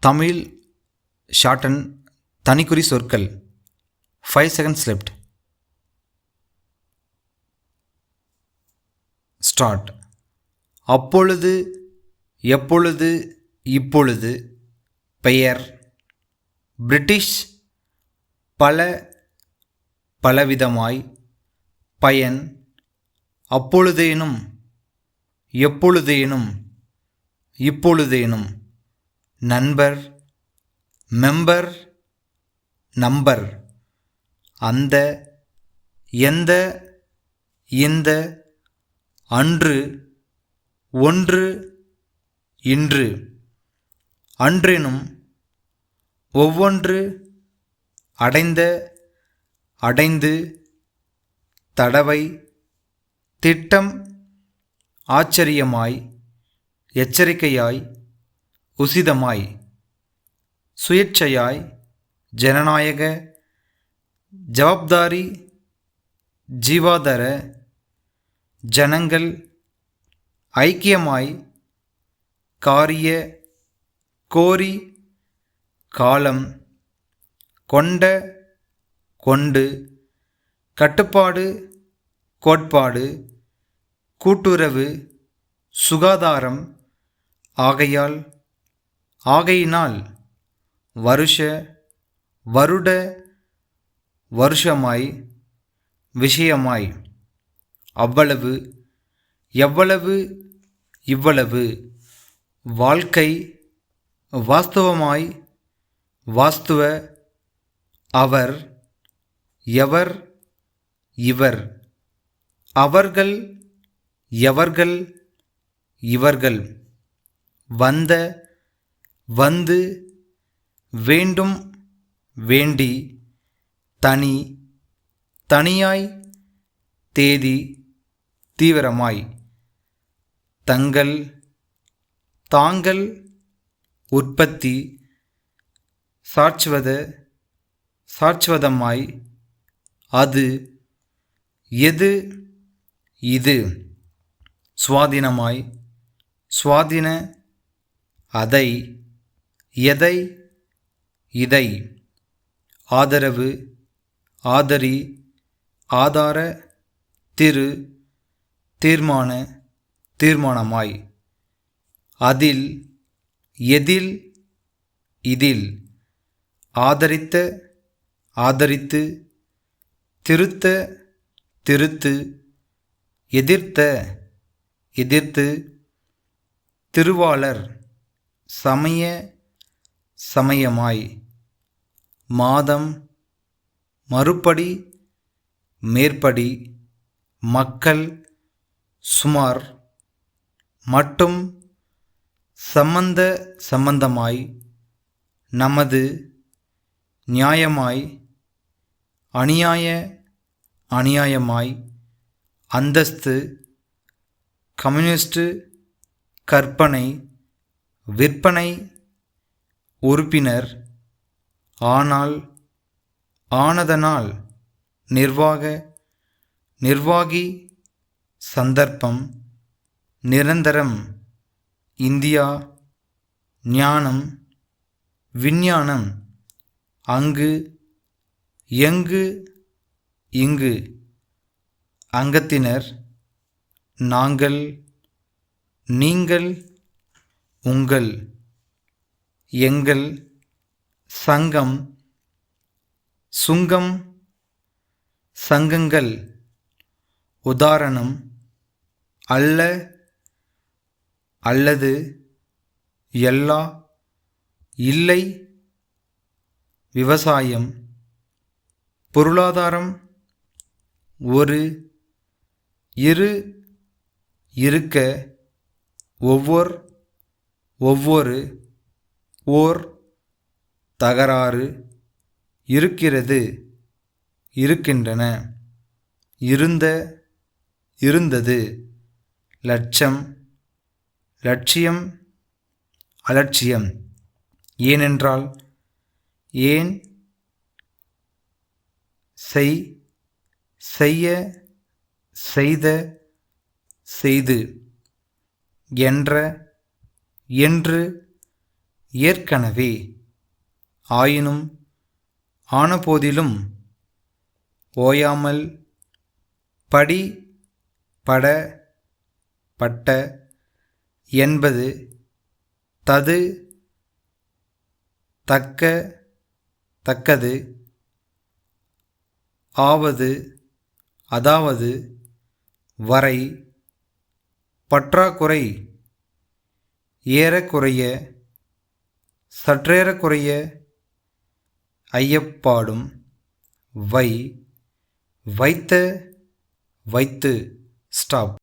Tamil shorten தனிக்குறி சொற்கள் 5 seconds left. Start. அப்பொழுது, எப்பொழுது, இப்பொழுது. பெயர். பிரிட்டிஷ். பல, பலவிதமாய். பயன். அப்பொழுதேனும், எப்பொழுதேனும், இப்பொழுதேனும். நண்பர். மெம்பர். நம்பர். அந்த, எந்த, இந்த. அன்று, ஒன்று, இன்று. அன்றெனும், ஒவ்வொன்று. அடைந்த, அடைந்து. தடவை. திட்டம். ஆச்சரியமாய், எச்சரிக்கையாய், உசிதமாய். சுயேட்சையாய், ஜனநாயக. ஜவாப்தாரி. ஜீவாதார. ஜனங்கள். ஐக்கியமாய். காரிய. கோரி. காலம். கொண்ட, கொண்டு. கட்டுப்பாடு. கோட்பாடு. கூட்டுறவு. சுகாதாரம். ஆகையால், ஆகையினால். வருஷ, வருட. வருஷமாய், விஷயமாய். அவ்வளவு, எவ்வளவு, இவ்வளவு. வாழ்க்கை. வாஸ்தவமாய், வாஸ்துவ. அவர், எவர், இவர். அவர்கள், எவர்கள், இவர்கள். வந்த, வந்து. வேண்டும், வேண்டி. தனி, தனியாய். தேதி, தீவிரமாய். தங்கள், தாங்கள். உற்பத்தி. சாட்சுவத, சாட்சுவதமாய். அது, எது, இது. சுவாதீனமாய், சுவாதீன. அதை, எதை, இதை. ஆதரவு. ஆதரி. ஆதார. திரு. தீர்மான, தீர்மானமாய். அதில், எதில், இதில். ஆதரித்த, ஆதரித்து. திருத்த, திருத்து. எதிர்த்த, எதிர்த்து. திருவாளர். சமய, சமயமாய். மாதம். மறுபடி, மேற்படி. மக்கள். சுமார். மட்டும். சம்பந்த, சம்பந்தமாய். நமது. நியாயமாய். அநியாய, அநியாயமாய். அந்தஸ்து. கம்யூனிஸ்ட். கற்பனை. விற்பனை. உறுப்பினர். ஆனால், ஆனதனால். நிர்வாக, நிர்வாகி. சந்தர்ப்பம். நிரந்தரம். இந்தியா. ஞானம். விஞ்ஞானம். அங்கு, எங்கு, இங்கு. அங்கத்தினர். நாங்கள், நீங்கள், உங்கள். எங்கள். சங்கம். சுங்கம். சங்கங்கள். உதாரணம். அல்ல, அல்லது. எல்லா, இல்லை. விவசாயம். பொருளாதாரம். ஒரு, இரு, இருக்க. ஒவ்வொரு. ஓர். தகராறு. இருக்கிறது, இருக்கின்றன. இருந்த, இருந்தது. லட்சம். லட்சியம். அலட்சியம். ஏனென்றால். ஏன். செய். செய்ய, செய்த, செய்து. என்ற, என்று, ஏற்கனவே, ஆயினும், ஆனபோதிலும், ஓயாமல், படி, பட, பட்ட, என்பது, தது, தக்க, தக்கது, ஆவது, அதாவது, வரை, பற்றாக்குறை, ஏறக்குறைய, சற்றேறக்குறைய, ஐயப்பாடும், வை, வைத்த, வைத்து, ஸ்டாப்.